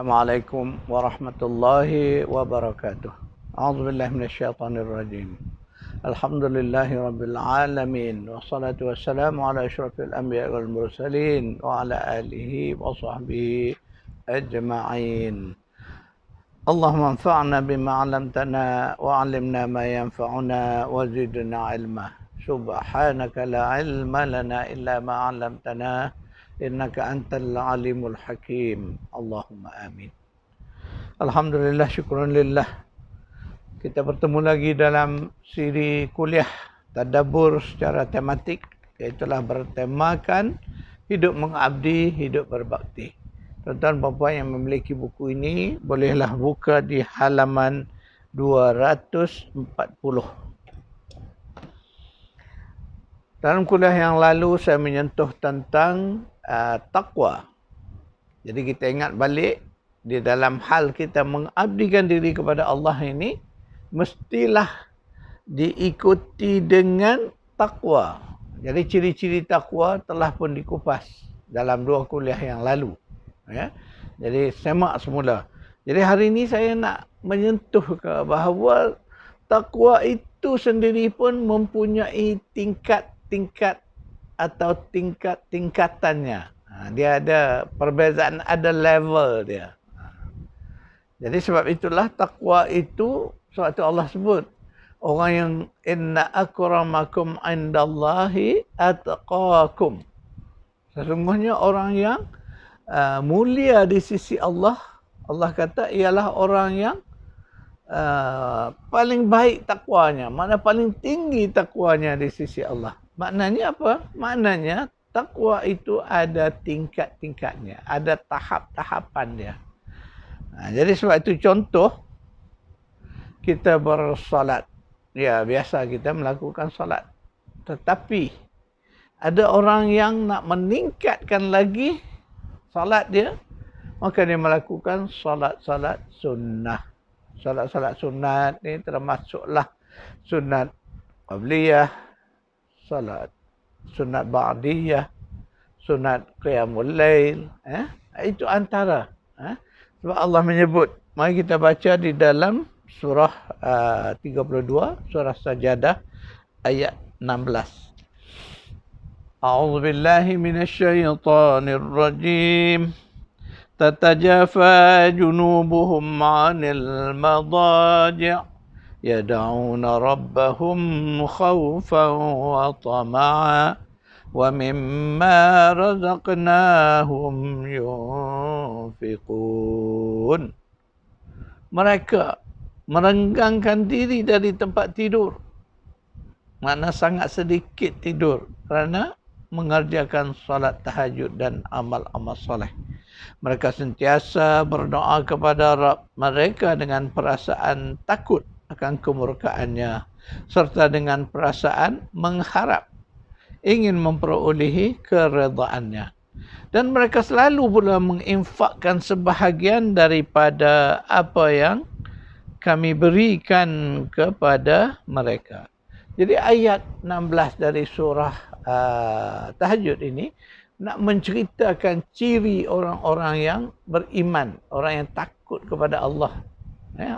Assalamualaikum warahmatullahi wabarakatuh. A'udzu billahi minasyaitonir rajim. Alhamdulillahi rabbil alamin wassalatu wassalamu ala asyrafil anbiya'i wal mursalin wa ala alihi wa sahbihi ajma'in. Allahumma anfa'na bima 'allamtana wa 'allimna ma yanfa'una wa zidna 'ilma. Subhanaka la 'ilma lana illa ma 'allamtana innaka antal alimul hakim. Allahumma amin. Alhamdulillah, syukuran lillah. Kita bertemu lagi dalam siri kuliah tadabbur secara tematik, iaitulah bertemakan hidup mengabdi, hidup berbakti. Tuan-tuan dan puan yang memiliki buku ini, bolehlah buka di halaman 240. Dalam kuliah yang lalu saya menyentuh tentang taqwa. Jadi kita ingat balik, di dalam hal kita mengabdikan diri kepada Allah ini, mestilah diikuti dengan taqwa. Jadi ciri-ciri taqwa telah pun dikupas dalam dua kuliah yang lalu. Ya. Jadi semak semula. Jadi hari ini saya nak menyentuh ke bahawa taqwa itu sendiri pun mempunyai tingkat-tingkat atau tingkat-tingkatannya. Dia ada perbezaan, ada level dia. Jadi sebab itulah takwa itu, sebab itu Allah sebut, orang yang inna akramakum indallahi atqakum. Sesungguhnya orang yang mulia di sisi Allah, Allah kata ialah orang yang paling baik takwanya, mana paling tinggi takwanya di sisi Allah. Maknanya apa? Maknanya takwa itu ada tingkat-tingkatnya, ada tahap-tahapan dia. Jadi sebab itu contoh, kita bersolat. Ya, biasa kita melakukan solat. Tetapi ada orang yang nak meningkatkan lagi solat dia, maka dia melakukan solat-solat sunnah. Solat-solat sunat ni termasuklah sunat qabliyah, solat sunat ba'diyah, sunat qiyamul lail. Itu antara. Sebab Allah menyebut. Mari kita baca di dalam surah 32, surah Sajadah, ayat 16. A'udzu billahi minasyaitonir rajim. تتجافى جنوبهم عن المضاجع يدعون ربهم خوفا وطمعا ومما رزقناهم ينفقون. Mereka merenggangkan diri dari tempat tidur. Makna sangat sedikit tidur kerana mengerjakan solat tahajud dan amal-amal soleh. Mereka sentiasa berdoa kepada Rabb mereka dengan perasaan takut akan kemurkaannya, serta dengan perasaan mengharap ingin memperolehi keredaannya. Dan mereka selalu pula menginfakkan sebahagian daripada apa yang kami berikan kepada mereka. Jadi ayat 16 dari surah Tahajud ini nak menceritakan ciri orang-orang yang beriman, orang yang takut kepada Allah.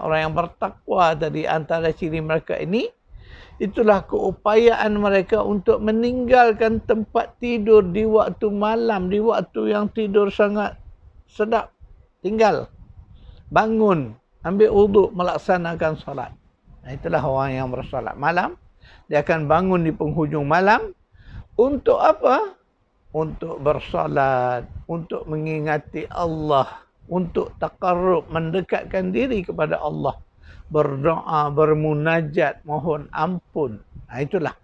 Orang yang bertakwa tadi, antara ciri mereka ini, itulah keupayaan mereka untuk meninggalkan tempat tidur di waktu malam, di waktu yang tidur sangat sedap. Tinggal, bangun, ambil wuduk, melaksanakan solat. Itulah orang yang bersolat malam. Dia akan bangun di penghujung malam. Untuk apa? Untuk bersolat, untuk mengingati Allah, untuk taqarrub, mendekatkan diri kepada Allah, berdoa, bermunajat, mohon ampun. Itulah.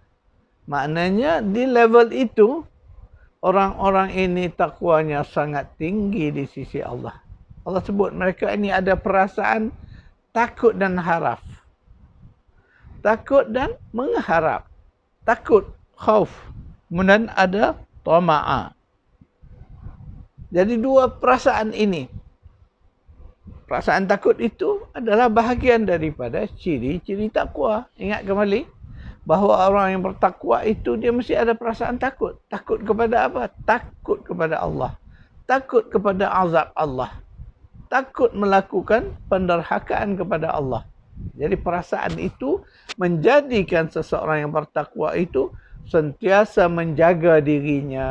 Maknanya di level itu, orang-orang ini takwanya sangat tinggi di sisi Allah. Allah sebut mereka ini ada perasaan takut dan harap. Takut dan mengharap. Takut, khauf. Kemudian ada tama'a. Jadi dua perasaan ini. Perasaan takut itu adalah bahagian daripada ciri-ciri takwa. Ingat kembali bahawa orang yang bertakwa itu dia mesti ada perasaan takut. Takut kepada apa? Takut kepada Allah. Takut kepada azab Allah. takut melakukan penderhakaan kepada Allah. Jadi perasaan itu menjadikan seseorang yang bertakwa itu sentiasa menjaga dirinya,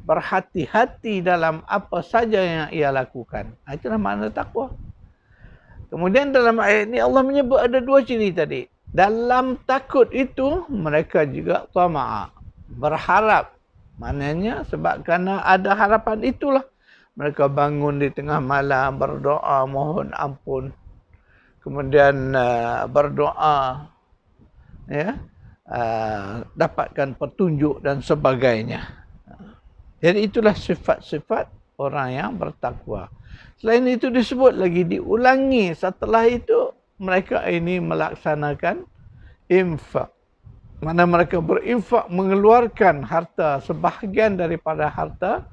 berhati-hati dalam apa saja yang ia lakukan. Itulah makna takwa. Kemudian dalam ayat ini Allah menyebut ada dua ciri tadi. Dalam takut itu mereka juga tama'a, berharap. Maknanya sebab kerana ada harapan itulah mereka bangun di tengah malam berdoa mohon ampun. Kemudian berdoa, ya, dapatkan petunjuk dan sebagainya. Jadi itulah sifat-sifat orang yang bertakwa. Selain itu disebut lagi, diulangi setelah itu mereka ini melaksanakan infak. Mana mereka berinfak, mengeluarkan harta, sebahagian daripada harta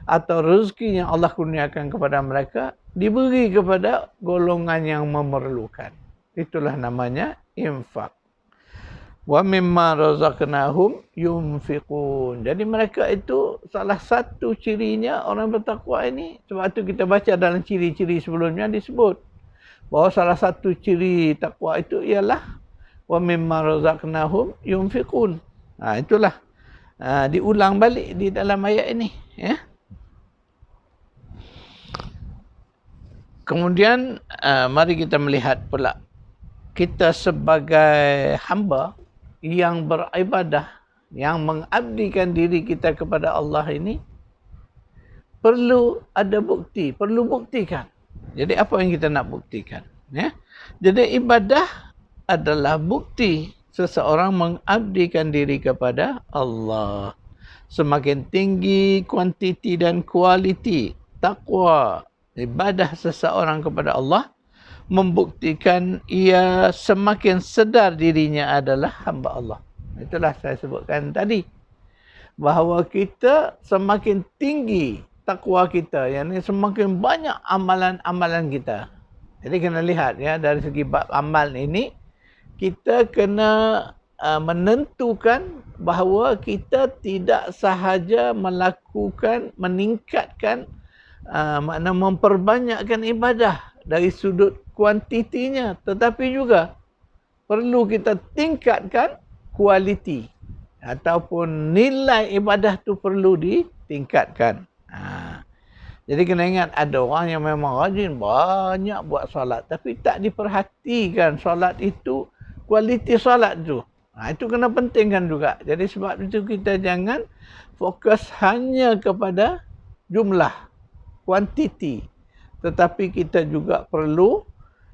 atau rezeki yang Allah kurniakan kepada mereka, diberi kepada golongan yang memerlukan. Itulah namanya infak. Wa mimma razaqnahum yunfiqun. Jadi mereka itu salah satu cirinya orang bertakwa ini. Sebab tu kita baca dalam ciri-ciri sebelumnya disebut bahawa salah satu ciri takwa itu ialah wa mimma razaqnahum yunfiqun. Itulah diulang balik di dalam ayat ini, ya. Kemudian mari kita melihat pula kita sebagai hamba yang beribadah, yang mengabdikan diri kita kepada Allah ini perlu ada bukti, perlu buktikan. Jadi apa yang kita nak buktikan, ya? Jadi ibadah adalah bukti seseorang mengabdikan diri kepada Allah. Semakin tinggi kuantiti dan kualiti takwa ibadah seseorang kepada Allah, membuktikan ia semakin sedar dirinya adalah hamba Allah. Itulah saya sebutkan tadi, bahawa kita semakin tinggi takwa kita, yang ini semakin banyak amalan-amalan kita. Jadi kena lihat, ya, dari segi bab amal ini kita kena menentukan bahawa kita tidak sahaja melakukan, meningkatkan, makna memperbanyakkan ibadah dari sudut kuantitinya, tetapi juga perlu kita tingkatkan kualiti ataupun nilai ibadah tu perlu ditingkatkan. Jadi kena ingat, ada orang yang memang rajin banyak buat solat tapi tak diperhatikan solat itu, kualiti solat tu. Itu kena pentingkan juga. Jadi sebab itu kita jangan fokus hanya kepada jumlah, kuantiti, tetapi kita juga perlu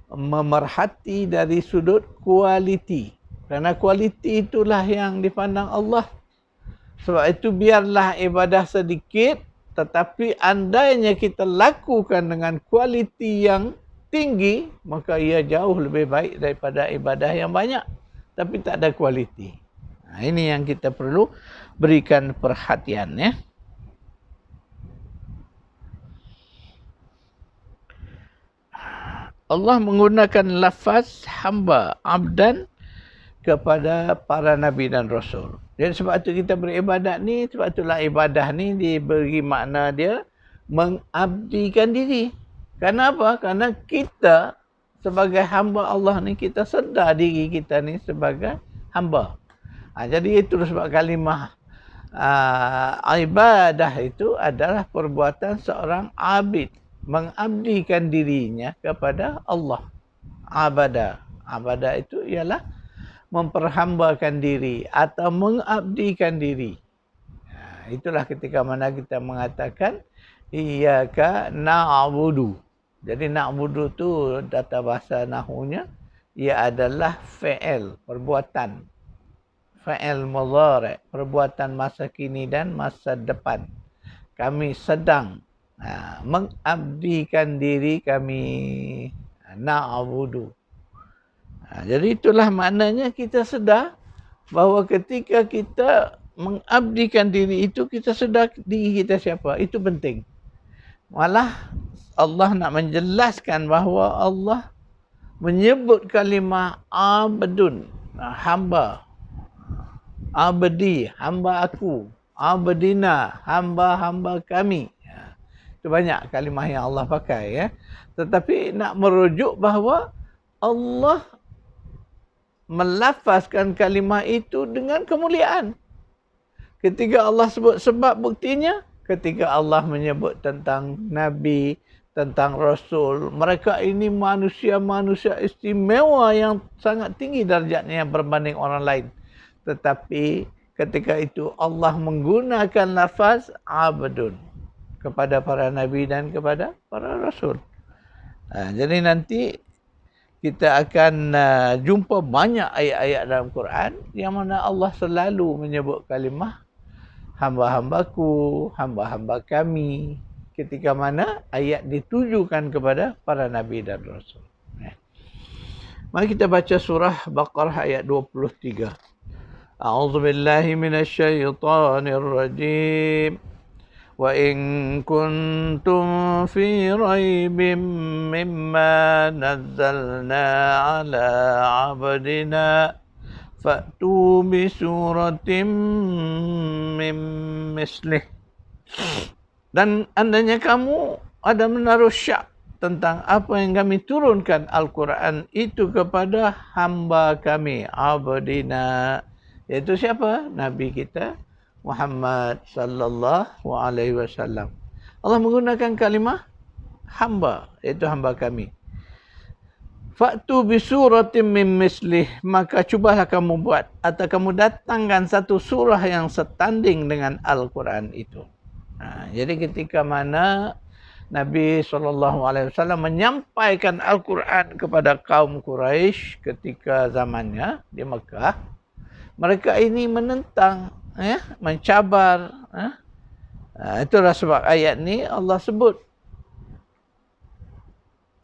memerhati dari sudut kualiti. Kerana kualiti itulah yang dipandang Allah. Sebab itu biarlah ibadah sedikit, tetapi andainya kita lakukan dengan kualiti yang tinggi, maka ia jauh lebih baik daripada ibadah yang banyak tapi tak ada kualiti. Ini yang kita perlu berikan perhatian, ya. Allah menggunakan lafaz hamba, abdan, kepada para nabi dan rasul. Jadi sebab itu kita beribadat ni, sebab itulah ibadah ni diberi makna dia mengabdikan diri. Kenapa? Kerana kita sebagai hamba Allah ni, kita sedar diri kita ni sebagai hamba. Jadi itu sebab kalimah ibadah itu adalah perbuatan seorang abid, mengabdikan dirinya kepada Allah. Abadah itu ialah memperhambakan diri atau mengabdikan diri. Itulah ketika mana kita mengatakan iyyaka na'budu. Jadi na'budu tu data bahasa nahunya ia adalah fi'il, perbuatan. Fi'il mudhari', perbuatan masa kini dan masa depan. Kami sedang mengabdikan diri kami, na'budu. Jadi itulah maknanya kita sedar bahawa ketika kita mengabdikan diri itu, kita sedar diri kita siapa. Itu penting. Malah Allah nak menjelaskan bahawa Allah menyebut kalimah abdun, hamba. Abdi, hamba aku. Abdina, hamba-hamba kami. Itu banyak kalimah yang Allah pakai ya. Tetapi nak merujuk bahawa Allah melafazkan kalimah itu dengan kemuliaan. Ketika Allah sebut sebab, buktinya ketika Allah menyebut tentang Nabi, tentang Rasul, mereka ini manusia-manusia istimewa yang sangat tinggi darjatnya berbanding orang lain. Tetapi ketika itu Allah menggunakan lafaz abdun kepada para Nabi dan kepada para Rasul. Jadi nanti kita akan jumpa banyak ayat-ayat dalam Quran yang mana Allah selalu menyebut kalimah hamba-hambaku, hamba-hamba kami, ketika mana ayat ditujukan kepada para Nabi dan Rasul. Mari kita baca surah Baqarah ayat 23. A'udzubillahi minasyaitonirrajim. وَإِن كُنتُمْ فِي رَيْبٍ مِّمَّا نَزَّلْنَا عَلَى عَبْدِنَا فَأْتُوا بِسُورَةٍ مِّن مِّثْلِهِ. Dan andainya kamu ada menaruh syak tentang apa yang kami turunkan Al-Quran itu kepada hamba kami, abdina, iaitu siapa? Nabi kita Muhammad sallallahu alaihi wasallam. Allah menggunakan kalimah hamba, iaitu hamba kami. Fa'tu bi suratin min mislih, maka cubalah kamu buat atau kamu datangkan satu surah yang setanding dengan Al-Quran itu. Jadi ketika mana Nabi SAW menyampaikan Al-Quran kepada kaum Quraisy ketika zamannya di Mekah, mereka ini menentang, mencabar. Itulah sebab ayat ni Allah sebut,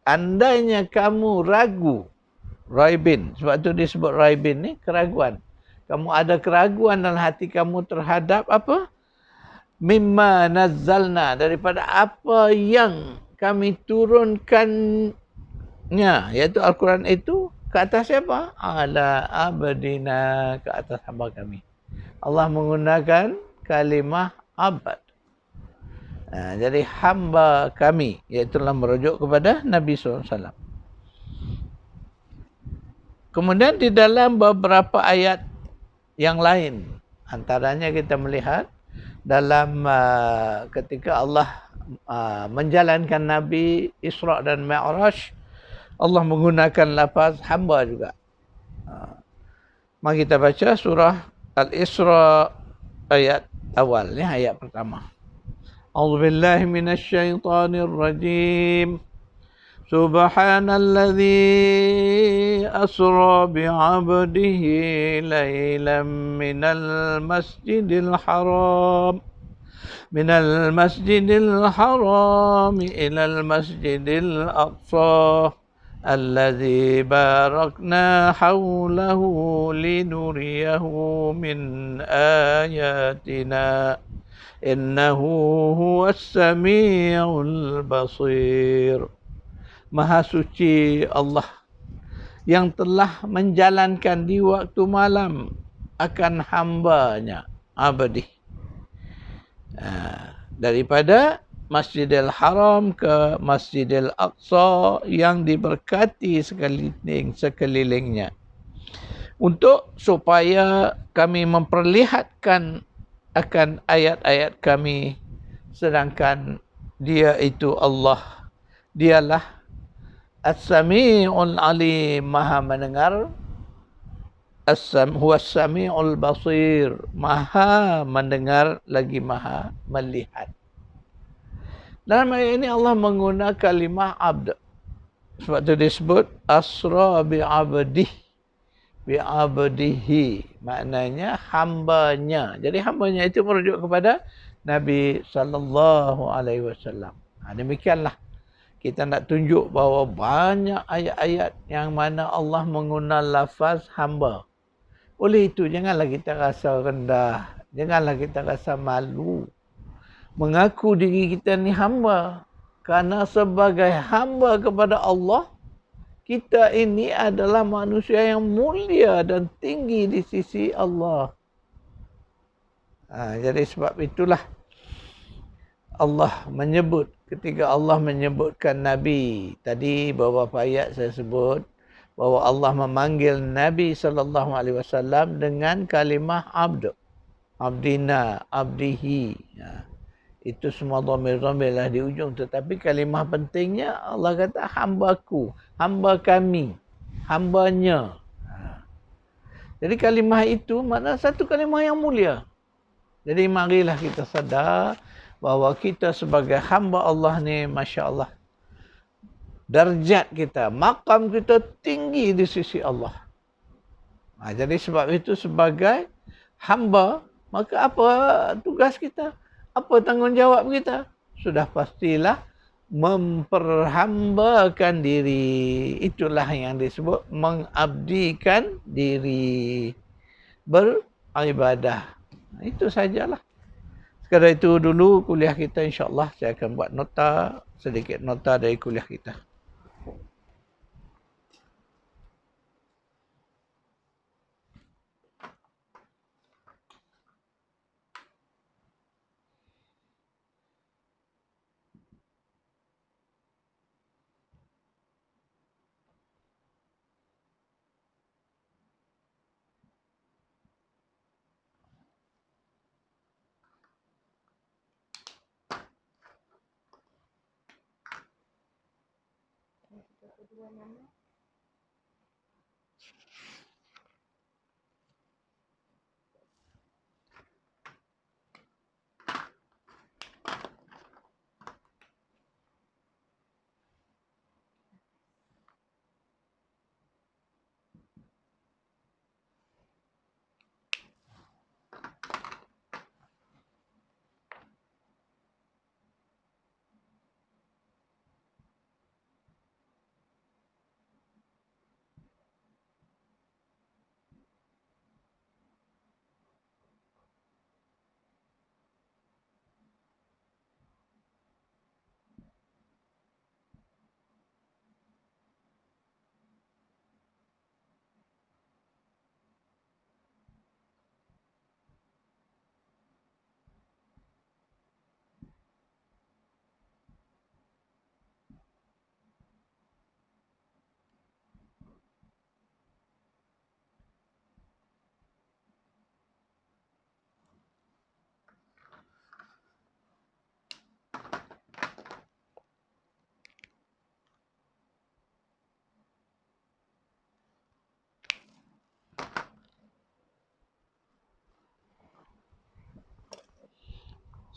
andainya kamu ragu, raibin, sebab tu disebut raibin ni, keraguan. Kamu ada keraguan dalam hati kamu terhadap apa? Mimma nazzalna, daripada apa yang kami turunkannya, iaitu Al-Quran itu, ke atas siapa? Ala abdina, ke atas hamba kami. Allah menggunakan kalimah abad. Jadi hamba kami, iaitu merujuk kepada Nabi SAW. Kemudian di dalam beberapa ayat yang lain, antaranya kita melihat dalam ketika Allah menjalankan Nabi Isra dan Mi'raj, Allah menggunakan lafaz hamba juga. Mari kita baca surah Al-Isra ayat awal, ni ayat pertama. A'udzubillahi minasyaitonir rajim. Subhanalladzi asra bi'abdihi laylan minal masjidil haram ilal masjidil aqsa alladzi barakna hawlahu linuriyahu min ayatina innahu huwas sami'ul basir. Maha suci Allah yang telah menjalankan di waktu malam akan hambanya abadi, daripada Masjidil Haram ke Masjidil Aqsa yang diberkati sekelilingnya, untuk supaya kami memperlihatkan akan ayat-ayat kami, sedangkan dia itu Allah, dialah As-Sami'ul Alim, Maha mendengar. Huwas Sami'ul Basir, Maha mendengar lagi Maha melihat. Dalam ayat ini Allah menggunakan kalimah abd. Sebab itu disebut asra bi'abdihi, maknanya hambanya. Jadi hambanya itu merujuk kepada Nabi sallallahu alaihi wasallam. Demikianlah kita nak tunjuk bahawa banyak ayat-ayat yang mana Allah menggunakan lafaz hamba. Oleh itu, janganlah kita rasa rendah. Janganlah kita rasa malu mengaku diri kita ni hamba. Kerana sebagai hamba kepada Allah, kita ini adalah manusia yang mulia dan tinggi di sisi Allah. Jadi sebab itulah Allah menyebut ketika Allah menyebutkan Nabi. Tadi beberapa ayat saya sebut bahawa Allah memanggil Nabi SAW dengan kalimah abd. Abdina, abdihi. Itu semua dhamir-dhamir lah di ujung. Tetapi kalimah pentingnya Allah kata hambaku, hamba kami, hambanya. Jadi kalimah itu makna satu kalimah yang mulia. Jadi marilah kita sadar bahawa kita sebagai hamba Allah ni, Masya Allah, darjat kita, makam kita tinggi di sisi Allah. Jadi sebab itu sebagai hamba, maka apa tugas kita? Apa tanggungjawab kita? Sudah pastilah memperhambakan diri. Itulah yang disebut mengabdikan diri, beribadah. Itu sajalah. Sekadar itu dulu kuliah kita, insyaAllah saya akan buat nota, sedikit nota dari kuliah kita.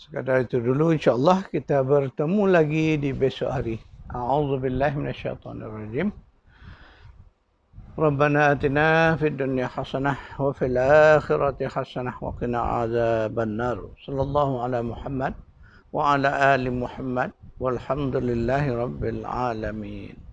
Sekadar itu dulu, insyaAllah kita bertemu lagi di besok hari. A'udzubillahi minasyaitonirrajim. Rabbana atina fid dunya hasanah wa fil akhirati hasanah wa qina adzabannar. Sallallahu ala Muhammad wa ala ali Muhammad walhamdulillahi rabbil alamin.